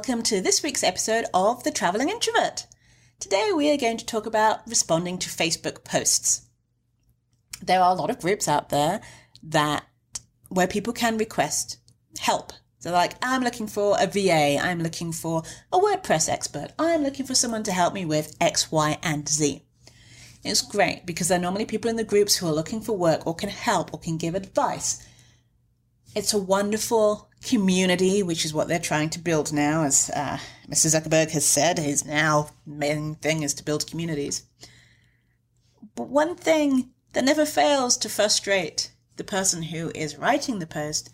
welcome to this week's episode of The Traveling Introvert. Today we are going to talk about responding to Facebook posts. There are a lot of groups out there where people can request help. So like, I'm looking for a VA, I'm looking for a WordPress expert, I'm looking for someone to help me with X, Y, and Z. It's great because they're normally people in the groups who are looking for work or can help or can give advice. It's a wonderful community, which is what they're trying to build now, as Mr. Zuckerberg has said. His now main thing is to build communities. But one thing that never fails to frustrate the person who is writing the post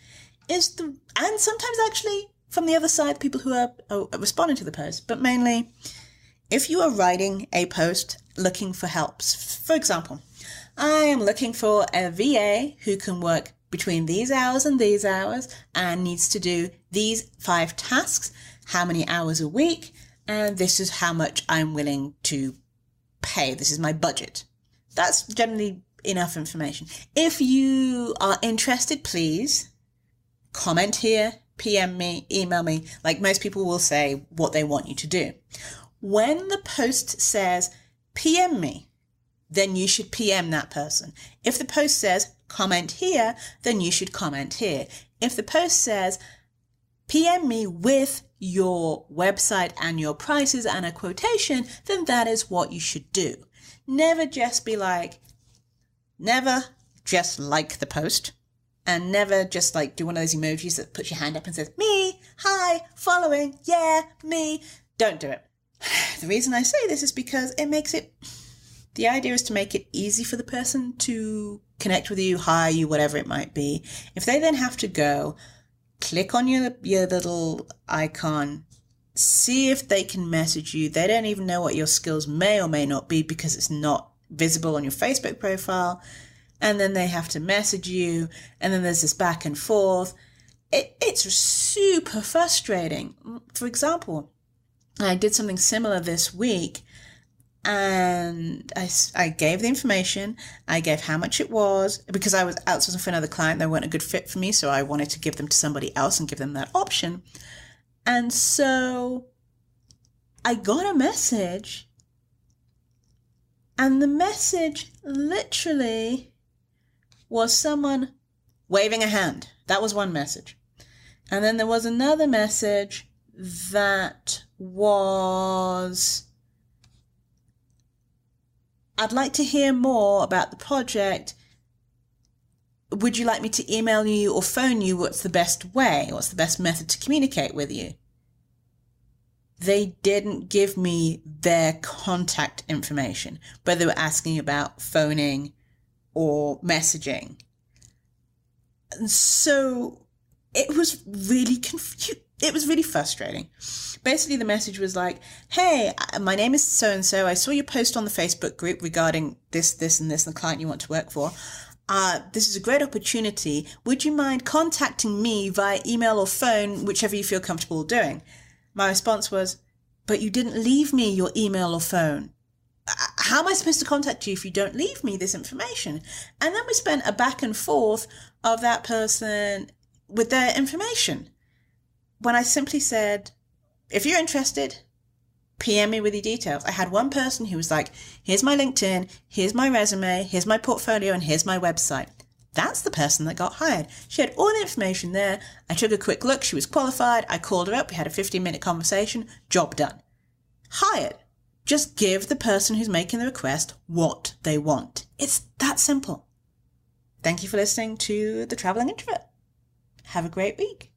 is and sometimes actually from the other side, people who are responding to the post, but mainly if you are writing a post looking for helps. For example, I am looking for a VA who can work between these hours and needs to do these 5 tasks, how many hours a week, and this is how much I'm willing to pay. This is my budget. That's generally enough information. If you are interested, please comment here, PM me, email me. Like most people will say what they want you to do. When the post says PM me, then you should PM that person. If the post says comment here, then you should comment here. If the post says PM me with your website and your prices and a quotation, then that is what you should do. Never just like the post, and never just like do one of those emojis that puts your hand up and says, me, hi, following, yeah, me. Don't do it. The reason I say this is because the idea is to make it easy for the person to connect with you, hire you, whatever it might be. If they then have to go, click on your little icon, see if they can message you. They don't even know what your skills may or may not be because it's not visible on your Facebook profile. And then they have to message you. And then there's this back and forth. It's super frustrating. For example, I did something similar this week. And I gave the information, I gave how much it was, because I was outsourcing for another client, they weren't a good fit for me, so I wanted to give them to somebody else and give them that option. And so I got a message, and the message literally was someone waving a hand. That was one message. And then there was another message that was, I'd like to hear more about the project. Would you like me to email you or phone you? What's the best way? What's the best method to communicate with you? They didn't give me their contact information, but they were asking about phoning or messaging. And so it was really it was really frustrating. Basically, the message was like, hey, my name is so-and-so. I saw your post on the Facebook group regarding this, and this, and the client you want to work for. This is a great opportunity. Would you mind contacting me via email or phone, whichever you feel comfortable doing? My response was, but you didn't leave me your email or phone. How am I supposed to contact you if you don't leave me this information? And then we spent a back and forth of that person with their information. When I simply said, if you're interested, PM me with your details. I had one person who was like, here's my LinkedIn, here's my resume, here's my portfolio, and here's my website. That's the person that got hired. She had all the information there. I took a quick look. She was qualified. I called her up. We had a 15-minute conversation. Job done. Hired. Just give the person who's making the request what they want. It's that simple. Thank you for listening to The Traveling Introvert. Have a great week.